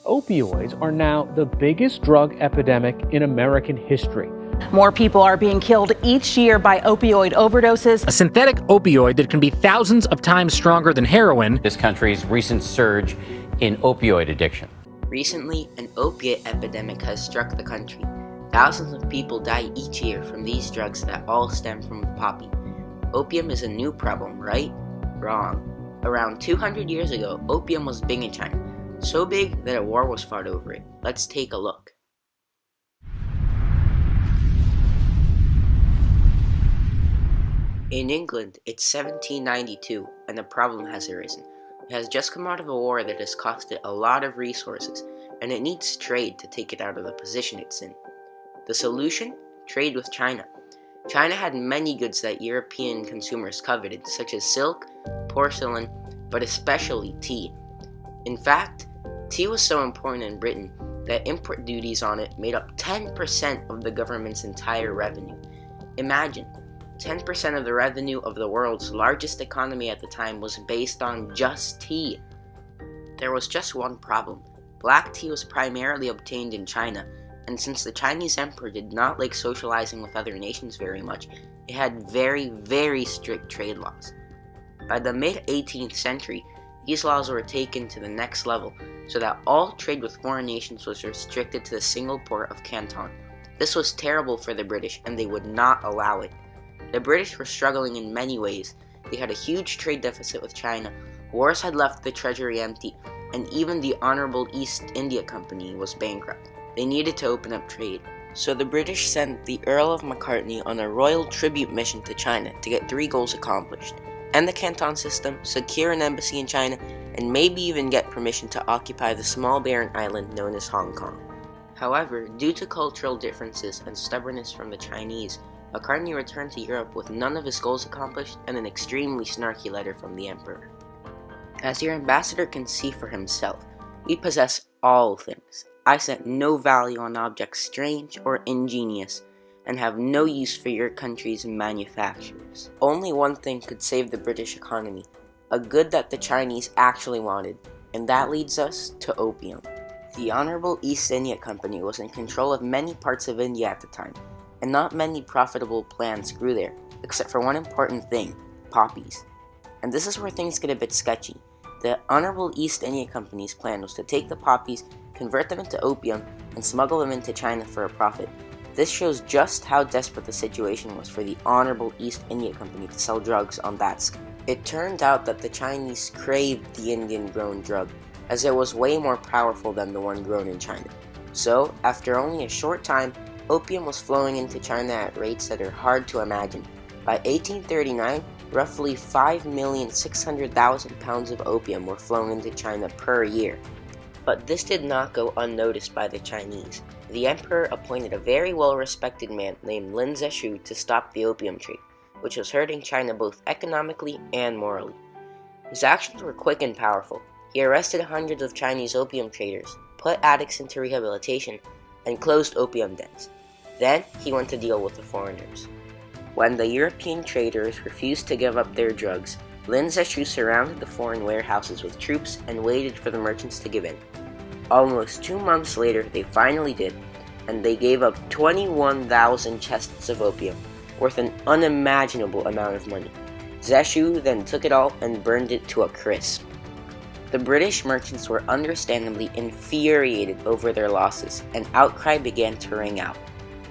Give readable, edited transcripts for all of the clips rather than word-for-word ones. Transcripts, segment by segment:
Opioids are now the biggest drug epidemic in American history. More people are being killed each year by opioid overdoses. A synthetic opioid that can be thousands of times stronger than heroin. This country's recent surge in opioid addiction. Recently, an opiate epidemic has struck the country. Thousands of people die each year from these drugs that all stem from poppy. Opium is a new problem, right? Wrong. Around 200 years ago, opium was big in China. So big that a war was fought over it. Let's take a look. In England, it's 1792, and a problem has arisen. It has just come out of a war that has cost it a lot of resources, and it needs trade to take it out of the position it's in. The solution? Trade with China. China had many goods that European consumers coveted, such as silk, porcelain, but especially tea. In fact, tea was so important in Britain that import duties on it made up 10% of the government's entire revenue. Imagine, 10% of the revenue of the world's largest economy at the time was based on just tea. There was just one problem. Black tea was primarily obtained in China, and since the Chinese emperor did not like socializing with other nations very much, it had very, very strict trade laws. By the mid-18th century, these laws were taken to the next level, so that all trade with foreign nations was restricted to the single port of Canton. This was terrible for the British, and they would not allow it. The British were struggling in many ways. They had a huge trade deficit with China, wars had left the treasury empty, and even the Honorable East India Company was bankrupt. They needed to open up trade. So the British sent the Earl of Macartney on a royal tribute mission to China to get 3 goals accomplished: end the Canton system, secure an embassy in China, and maybe even get permission to occupy the small barren island known as Hong Kong. However, due to cultural differences and stubbornness from the Chinese, Macartney returned to Europe with none of his goals accomplished and an extremely snarky letter from the emperor. As your ambassador can see for himself, we possess all things. I set no value on objects strange or ingenious, and have no use for your country's manufacturers. Only one thing could save the British economy, a good that the Chinese actually wanted, and that leads us to opium. The Honorable East India Company was in control of many parts of India at the time, and not many profitable plants grew there, except for one important thing: poppies. And this is where things get a bit sketchy. The Honorable East India Company's plan was to take the poppies, convert them into opium, and smuggle them into China for a profit. This shows just how desperate the situation was for the Honorable East India Company to sell drugs on that scale. It turned out that the Chinese craved the Indian-grown drug, as it was way more powerful than the one grown in China. So, after only a short time, opium was flowing into China at rates that are hard to imagine. By 1839, roughly 5,600,000 pounds of opium were flown into China per year. But this did not go unnoticed by the Chinese. The emperor appointed a very well-respected man named Lin Zexu to stop the opium trade, which was hurting China both economically and morally. His actions were quick and powerful. He arrested hundreds of Chinese opium traders, put addicts into rehabilitation, and closed opium dens. Then he went to deal with the foreigners. When the European traders refused to give up their drugs, Lin Zexu surrounded the foreign warehouses with troops and waited for the merchants to give in. Almost 2 months later, they finally did, and they gave up 21,000 chests of opium, worth an unimaginable amount of money. Zexu then took it all and burned it to a crisp. The British merchants were understandably infuriated over their losses, and outcry began to ring out.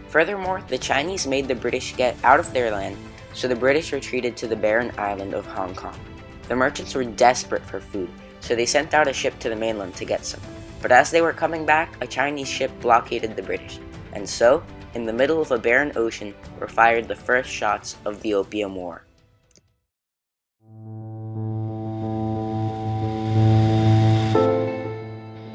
Furthermore, the Chinese made the British get out of their land, so the British retreated to the barren island of Hong Kong. The merchants were desperate for food, so they sent out a ship to the mainland to get some. But as they were coming back, a Chinese ship blockaded the British, and so, in the middle of a barren ocean, were fired the first shots of the Opium War.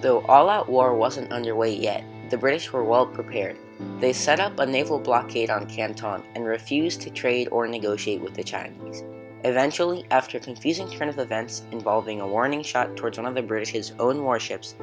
Though all-out war wasn't underway yet, the British were well prepared. They set up a naval blockade on Canton and refused to trade or negotiate with the Chinese. Eventually, after a confusing turn of events involving a warning shot towards one of the British's own warships,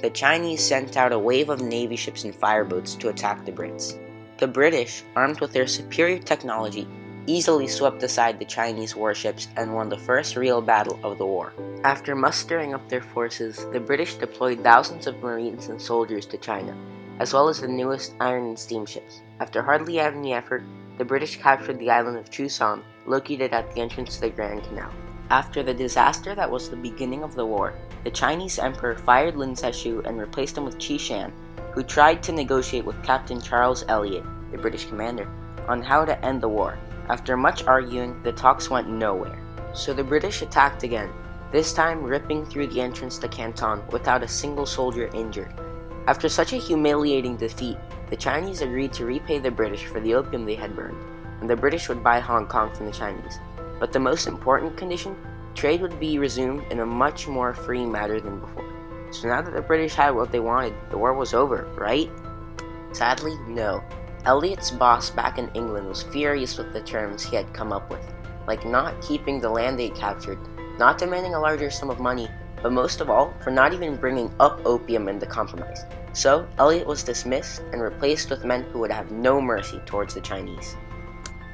the Chinese sent out a wave of navy ships and fireboats to attack the Brits. The British, armed with their superior technology, easily swept aside the Chinese warships and won the first real battle of the war. After mustering up their forces, the British deployed thousands of Marines and soldiers to China, as well as the newest iron and steam ships. After hardly any effort, the British captured the island of Chusan, located at the entrance to the Grand Canal. After the disaster that was the beginning of the war, the Chinese emperor fired Lin Zexu and replaced him with Qi Shan, who tried to negotiate with Captain Charles Elliot, the British commander, on how to end the war. After much arguing, the talks went nowhere. So the British attacked again, this time ripping through the entrance to Canton without a single soldier injured. After such a humiliating defeat, the Chinese agreed to repay the British for the opium they had burned, and the British would buy Hong Kong from the Chinese. But the most important condition, trade would be resumed in a much more free manner than before. So now that the British had what they wanted, the war was over, right? Sadly, no. Elliot's boss back in England was furious with the terms he had come up with, like not keeping the land they captured, not demanding a larger sum of money, but most of all, for not even bringing up opium in the compromise. So, Elliot was dismissed and replaced with men who would have no mercy towards the Chinese.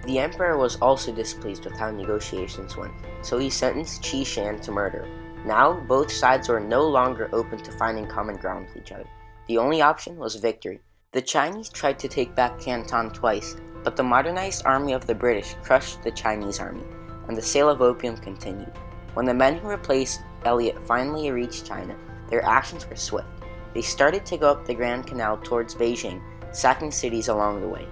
The emperor was also displeased with how negotiations went, so he sentenced Qi Shan to murder. Now, both sides were no longer open to finding common ground with each other. The only option was victory. The Chinese tried to take back Canton twice, but the modernized army of the British crushed the Chinese army, and the sale of opium continued. When the men who replaced Elliot finally reached China, their actions were swift. They started to go up the Grand Canal towards Beijing, sacking cities along the way.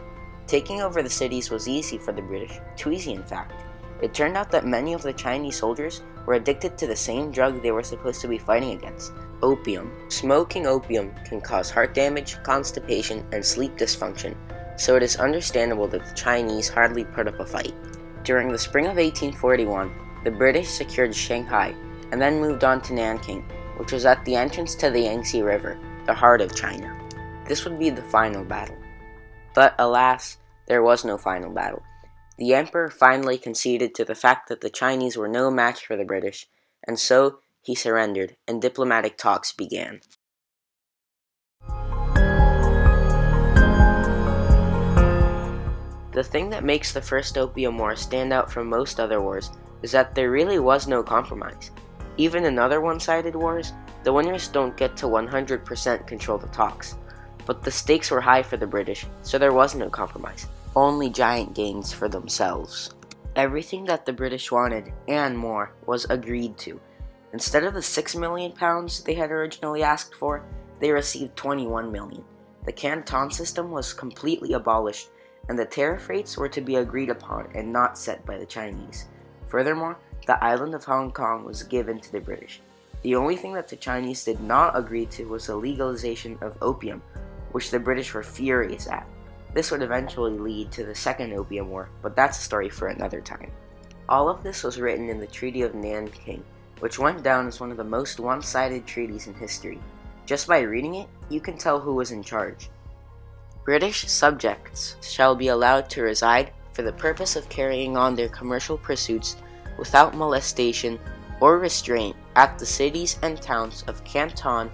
Taking over the cities was easy for the British, too easy in fact. It turned out that many of the Chinese soldiers were addicted to the same drug they were supposed to be fighting against, opium. Smoking opium can cause heart damage, constipation, and sleep dysfunction, so it is understandable that the Chinese hardly put up a fight. During the spring of 1841, the British secured Shanghai, and then moved on to Nanjing, which was at the entrance to the Yangtze River, the heart of China. This would be the final battle. But alas, there was no final battle. The emperor finally conceded to the fact that the Chinese were no match for the British, and so he surrendered, and diplomatic talks began. The thing that makes the First Opium War stand out from most other wars is that there really was no compromise. Even in other one-sided wars, the winners don't get to 100% control the talks. But the stakes were high for the British, so there was no compromise. Only giant gains for themselves. Everything that the British wanted, and more, was agreed to. Instead of the £6 million they had originally asked for, they received $21 million. The Canton system was completely abolished, and the tariff rates were to be agreed upon and not set by the Chinese. Furthermore, the island of Hong Kong was given to the British. The only thing that the Chinese did not agree to was the legalization of opium, which the British were furious at. This would eventually lead to the Second Opium War, but that's a story for another time. All of this was written in the Treaty of Nanjing, which went down as one of the most one-sided treaties in history. Just by reading it, you can tell who was in charge. British subjects shall be allowed to reside for the purpose of carrying on their commercial pursuits without molestation or restraint at the cities and towns of Canton,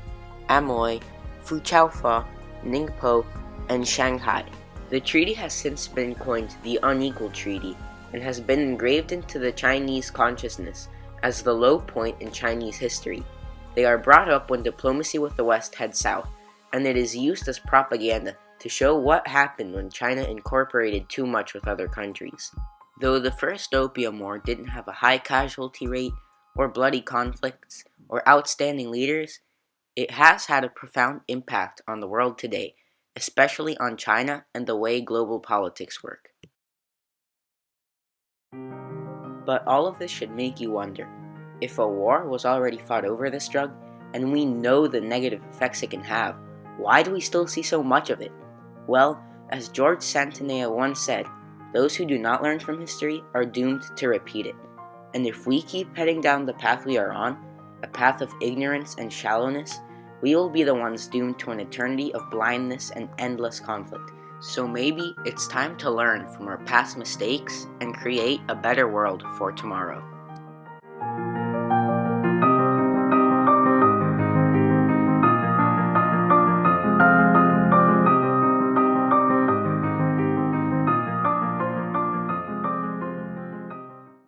Amoy, Fuchaofa, Ningpo, and Shanghai. The treaty has since been coined the Unequal Treaty and has been engraved into the Chinese consciousness as the low point in Chinese history. They are brought up when diplomacy with the West heads south, and it is used as propaganda to show what happened when China incorporated too much with other countries. Though the First Opium War didn't have a high casualty rate, or bloody conflicts, or outstanding leaders, it has had a profound impact on the world today, especially on China and the way global politics work. But all of this should make you wonder, if a war was already fought over this drug, and we know the negative effects it can have, why do we still see so much of it? Well, as George Santanea once said, those who do not learn from history are doomed to repeat it. And if we keep heading down the path we are on, a path of ignorance and shallowness, we will be the ones doomed to an eternity of blindness and endless conflict. So maybe it's time to learn from our past mistakes and create a better world for tomorrow.